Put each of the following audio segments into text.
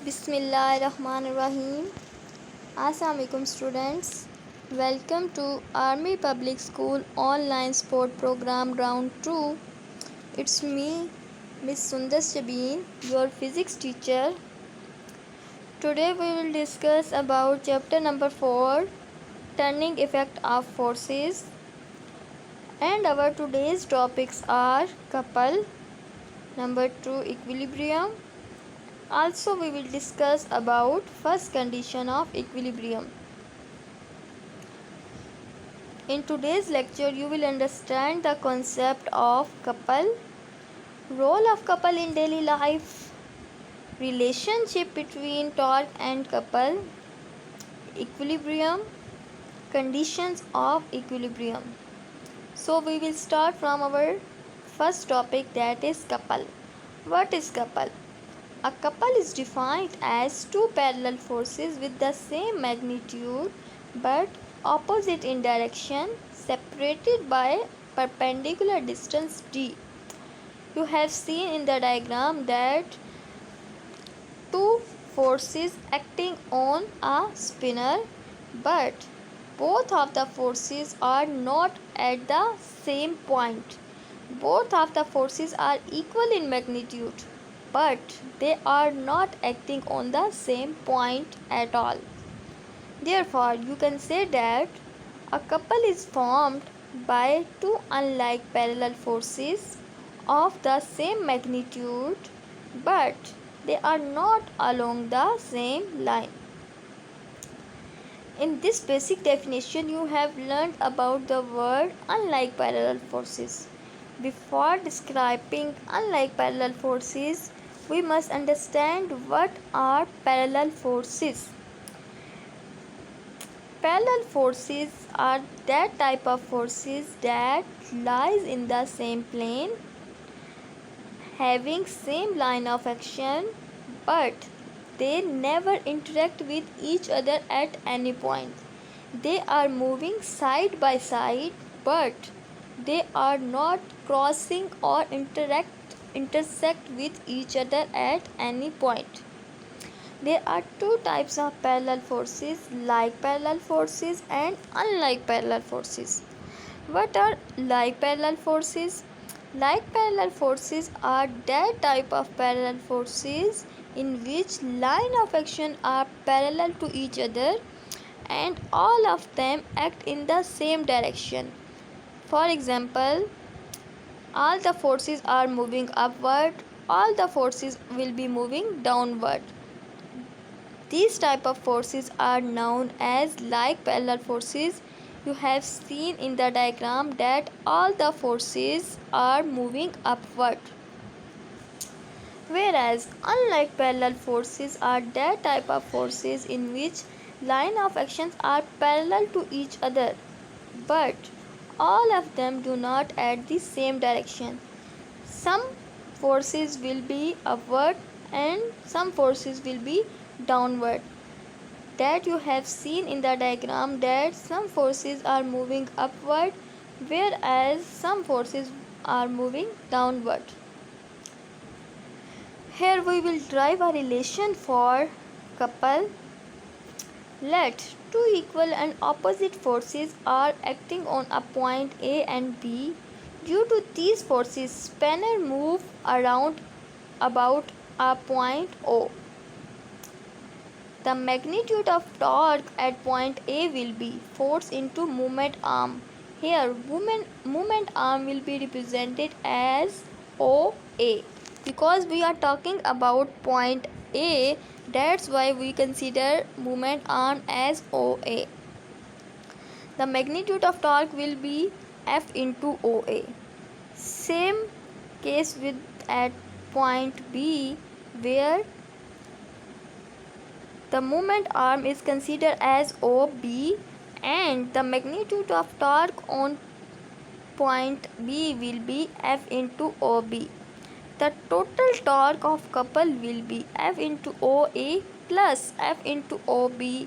Bismillahirrahmanirrahim. Assalamualaikum students. Welcome to Army Public School online sport program round 2. It's me, Miss Sundar Shabin, your physics teacher. Today we will discuss about chapter number 4, turning effect of forces. And our today's topics are couple, number 2 equilibrium. Also we will discuss about first condition of equilibrium. In today's lecture you will understand the concept of couple, role of couple in daily life, relationship between torque and couple, equilibrium, conditions of equilibrium. So we will start from our first topic, that is couple. What is couple? A couple is defined as two parallel forces with the same magnitude but opposite in direction, separated by perpendicular distance d. You have seen in the diagram that two forces acting on a spinner, but both of the forces are not at the same point. Both of the forces are equal in magnitude, but they are not acting on the same point at all. Therefore, you can say that a couple is formed by two unlike parallel forces of the same magnitude, but they are not along the same line. In this basic definition, you have learned about the word unlike parallel forces. Before describing unlike parallel forces, we must understand what are parallel forces. Parallel forces are that type of forces that lies in the same plane, having same line of action, but they never interact with each other at any point. They are moving side by side, but they are not crossing or intersect with each other at any point. There are two types of parallel forces, like parallel forces and unlike parallel forces. What are like parallel forces? Like parallel forces are that type of parallel forces in which line of action are parallel to each other and all of them act in the same direction. For example, all the forces are moving upward, all the forces will be moving downward. These type of forces are known as like parallel forces. You have seen in the diagram that all the forces are moving upward. Whereas unlike parallel forces are that type of forces in which line of actions are parallel to each other, but all of them do not at the same direction. Some forces will be upward and some forces will be downward. That you have seen in the diagram that some forces are moving upward whereas some forces are moving downward. Here we will derive a relation for couple. Let two equal and opposite forces are acting on a point A and B. Due to these forces, spanner move around about a point O. The magnitude of torque at point A will be force into moment arm. Here, moment arm will be represented as OA. Because we are talking about point A, that's why we consider moment arm as OA. The magnitude of torque will be F into OA. Same case with at point B, where the moment arm is considered as OB and the magnitude of torque on point B will be F into OB. The total torque of couple will be F into OA plus F into OB.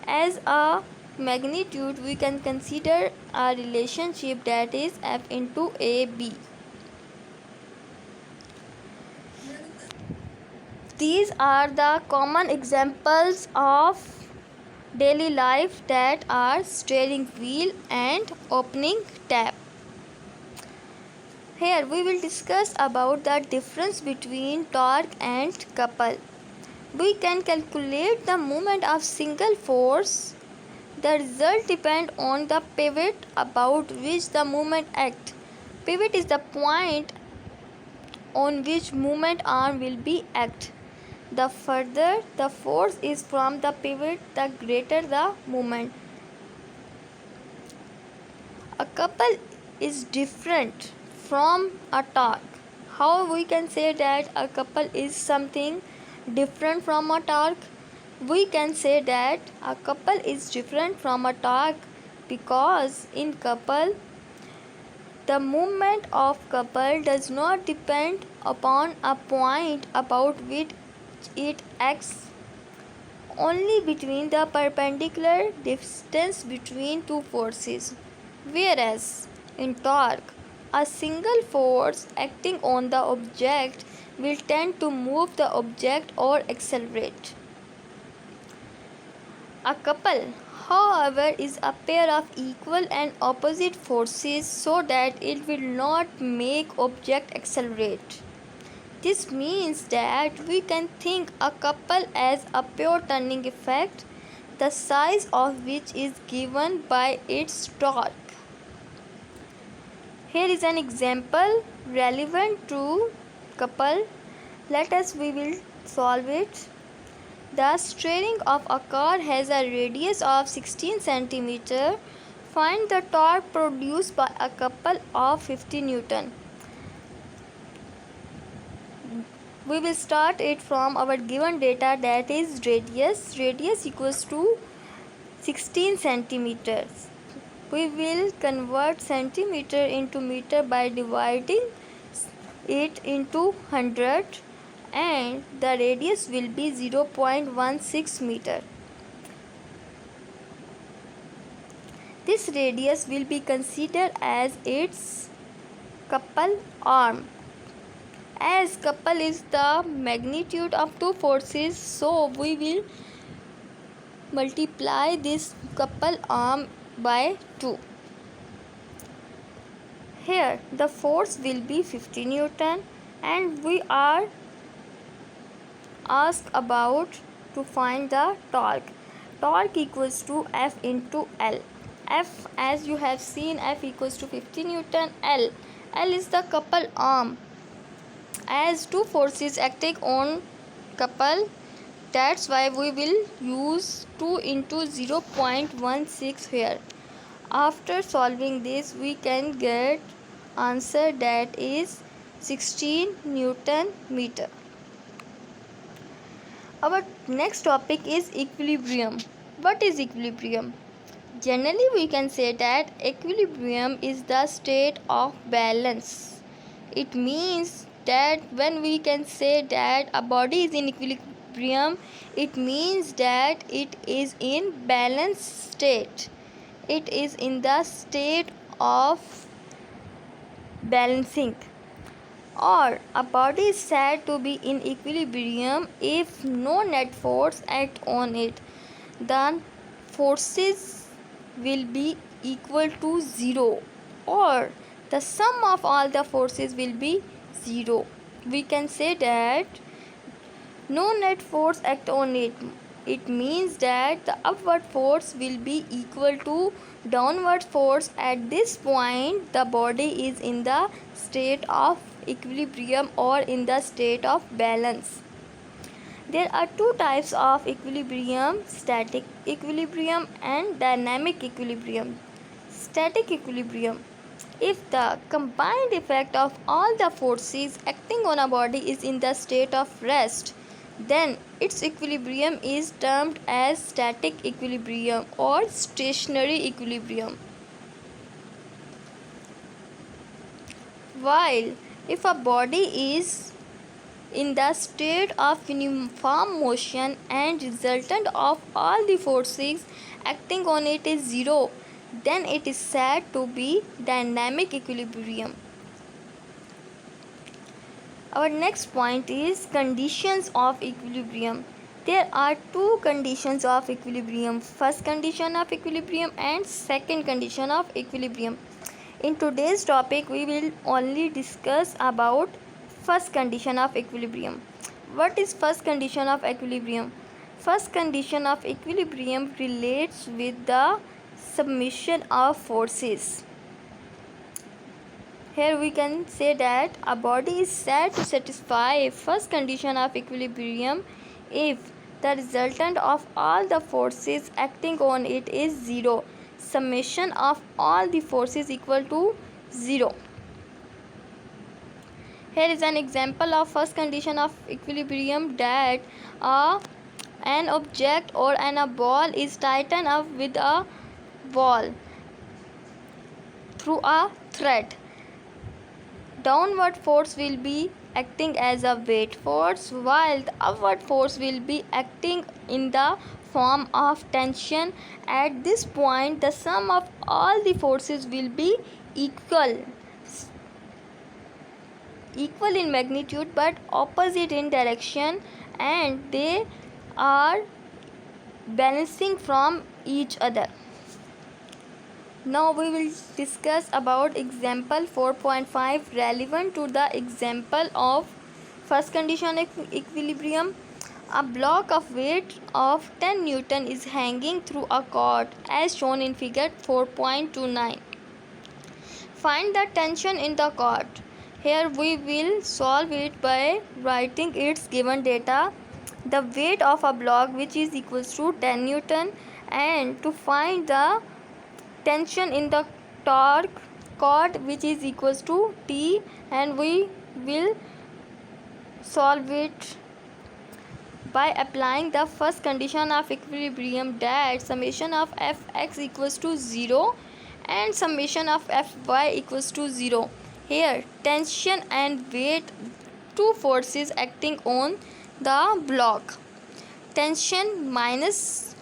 As a magnitude, we can consider a relationship that is F into AB. These are the common examples of daily life that are steering wheel and opening tap. Here we will discuss about the difference between torque and couple. We can calculate the moment of single force. The result depends on the pivot about which the movement acts. Pivot is the point on which movement arm will be act. The further the force is from the pivot, the greater the movement. A couple is different from a torque. How we can say that a couple is something different from a torque? We can say that a couple is different from a torque because in couple the movement of couple does not depend upon a point about which it acts, only between the perpendicular distance between two forces, whereas in torque a single force acting on the object will tend to move the object or accelerate. A couple, however, is a pair of equal and opposite forces so that it will not make object accelerate. This means that we can think a couple as a pure turning effect, the size of which is given by its torque. Here is an example relevant to couple. We will solve it. The steering of a car has a radius of 16 cm. Find the torque produced by a couple of 50 Newton. We will start it from our given data, that is radius. Radius equals to 16 centimeters. We will convert centimeter into meter by dividing it into 100 and the radius will be 0.16 meter. This radius will be considered as its couple arm. As couple is the magnitude of two forces, so we will multiply this couple arm by 2. Here the force will be 50 Newton and we are asked about to find the torque. Torque equals to F into L. F, as you have seen, F equals to 50 Newton. L is the couple arm. As two forces acting on couple, that's why we will use 2 into 0.16 here. After solving this, we can get answer that is 16 Newton meter. Our next topic is equilibrium. What is equilibrium? Generally, we can say that equilibrium is the state of balance. It means that when we can say that a body is in equilibrium, it means that it is in balanced state. It is in the state of balancing. Or a body is said to be in equilibrium if no net force acts on it. Then forces will be equal to 0 or the sum of all the forces will be 0. We can say that no net force act on it. It means that the upward force will be equal to downward force. At this point, the body is in the state of equilibrium or in the state of balance. There are two types of equilibrium: static equilibrium and dynamic equilibrium. Static equilibrium: if the combined effect of all the forces acting on a body is in the state of rest, then its equilibrium is termed as static equilibrium or stationary equilibrium. While if a body is in the state of uniform motion and resultant of all the forces acting on it is 0, then it is said to be dynamic equilibrium. Our next point is conditions of equilibrium. There are two conditions of equilibrium: first condition of equilibrium and second condition of equilibrium. In today's topic we will only discuss about first condition of equilibrium. What is first condition of equilibrium? First condition of equilibrium relates with the submission of forces. Here we can say that a body is said to satisfy first condition of equilibrium if the resultant of all the forces acting on it is zero. Summation of all the forces equal to zero. Here is an example of first condition of equilibrium, that an object or a ball is tightened up with a ball through a thread. Downward force will be acting as a weight force, while the upward force will be acting in the form of tension. At this point, the sum of all the forces will be equal in magnitude but opposite in direction, and they are balancing from each other. Now we will discuss about example 4.5 relevant to the example of first condition of equilibrium. A block of weight of 10 Newton is hanging through a cord as shown in figure 4.29. Find the tension in the cord. Here we will solve it by writing its given data. The weight of a block which is equals to 10 Newton, and to find the tension in the cord which is equals to T, and we will solve it by applying the first condition of equilibrium, that summation of Fx equals to 0 and summation of Fy equals to 0. Here tension and weight, two forces acting on the block. Tension minus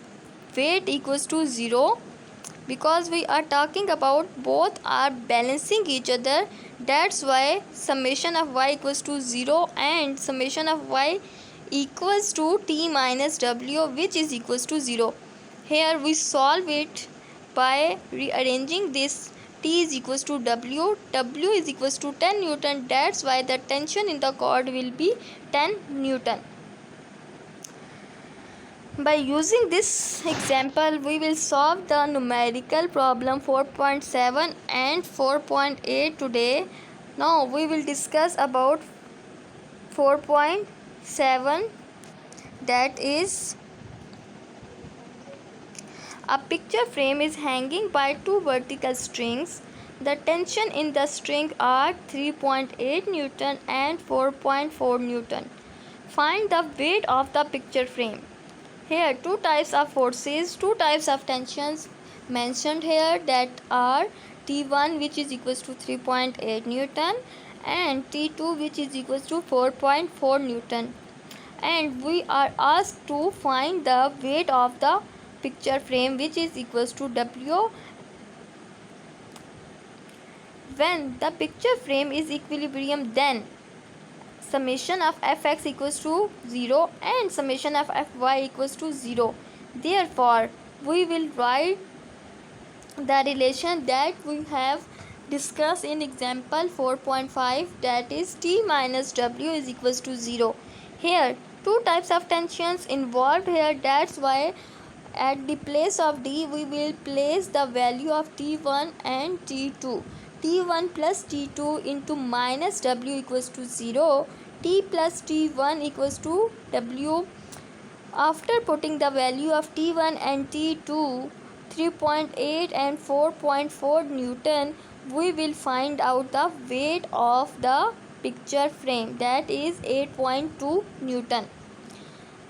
weight equals to 0. Because we are talking about both are balancing each other, that's why summation of y equals to 0 and summation of y equals to T minus W, which is equals to 0. Here we solve it by rearranging this. T is equals to W is equals to 10 Newton, that's why the tension in the cord will be 10 Newton. By using this example, we will solve the numerical problem 4.7 and 4.8 today. Now we will discuss about 4.7, that is, a picture frame is hanging by two vertical strings. The tension in the string are 3.8 Newton and 4.4 Newton. Find the weight of the picture frame. Here two types of forces, two types of tensions mentioned here, that are T1 which is equals to 3.8 Newton and T2 which is equals to 4.4 Newton. And we are asked to find the weight of the picture frame which is equals to W when the picture frame is equilibrium. Then summation of Fx equals to 0 and summation of Fy equals to 0. Therefore we will write the relation that we have discussed in example 4.5, that is T minus W is equals to 0. Here two types of tensions involved here, that's why at the place of D we will place the value of T1 and T2. T1 plus T2 into minus W equals to 0. T plus T1 equals to W. After putting the value of T1 and T2, 3.8 and 4.4 Newton, we will find out the weight of the picture frame, that is 8.2 Newton.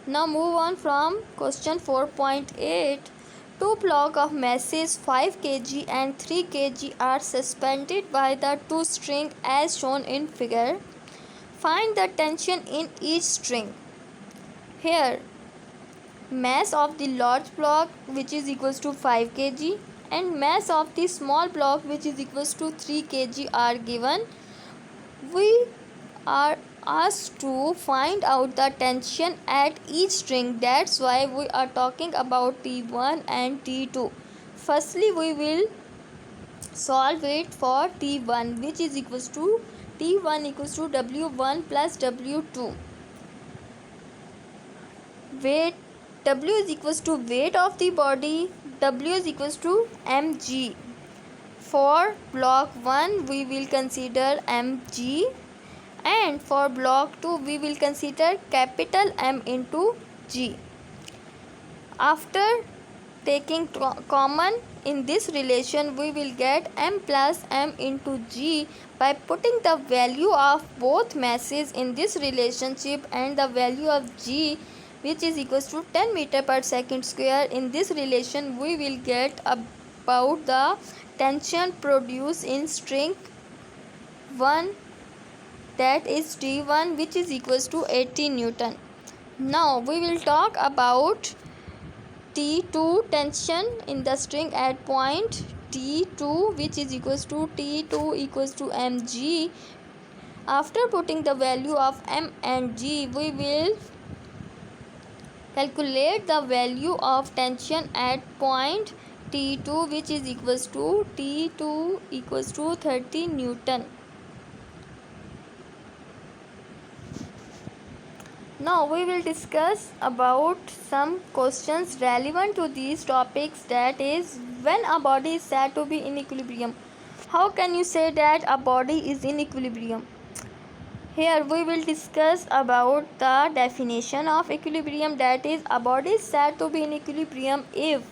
Now move on from question 4.8. Two blocks of masses 5 kg and 3 kg are suspended by the two strings as shown in figure. Find the tension in each string. Here mass of the large block which is equals to 5 kg and mass of the small block which is equals to 3 kg are given. We are asked to find out the tension at each string. That's why we are talking about T1 and T2. Firstly, we will solve it for T1, which is equals to T1 equals to W1 plus W2. Weight, W is equals to weight of the body, W is equals to mg. For block 1 we will consider mg, and for block 2 we will consider capital M into G. After taking common in this relation, we will get M plus M into G by putting the value of both masses in this relationship and the value of G, which is equals to 10 meter per second square. In this relation, we will get about the tension produced in string 1, that is T1, which is equals to 80 Newton. Now we will talk about T2 tension in the string at point T2, which is equals to T2 equals to mg. After putting the value of M and G, we will calculate the value of tension at point T2, which is equals to T2 equals to 30 Newton. Now we will discuss about some questions relevant to these topics, that is, when a body is said to be in equilibrium. How can you say that a body is in equilibrium? Here we will discuss about the definition of equilibrium, that is, a body is said to be in equilibrium if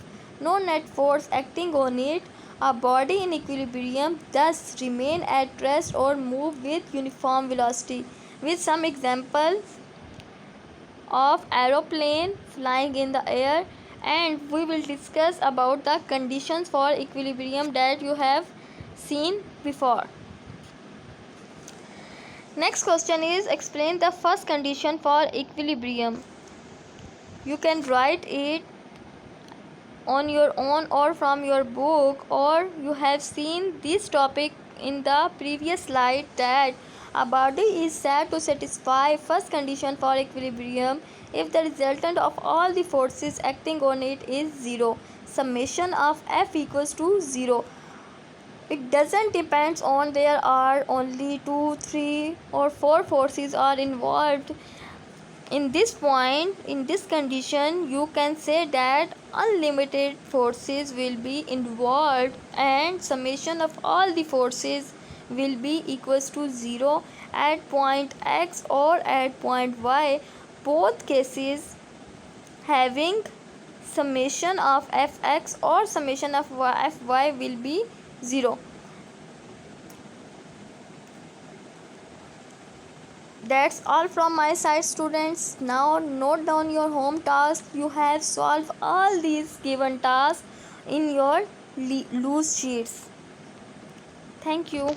no net force acting on it. A body in equilibrium thus remain at rest or move with uniform velocity. With some examples of aeroplane flying in the air, and we will discuss about the conditions for equilibrium that you have seen before. Next question is, explain the first condition for equilibrium. You can write it on your own or from your book, or you have seen this topic in the previous slide, that a body is said to satisfy first condition for equilibrium if the resultant of all the forces acting on it is 0. Summation of F equals to 0. It doesn't depend on there are only 2, 3 or 4 forces are involved. In this point, in this condition, you can say that unlimited forces will be involved and summation of all the forces will be equals to 0 at point X or at point Y. Both cases having summation of Fx or summation of Fy will be 0. That's all from my side, students. Now note down your home task. You have solved all these given tasks in your loose sheets. Thank you.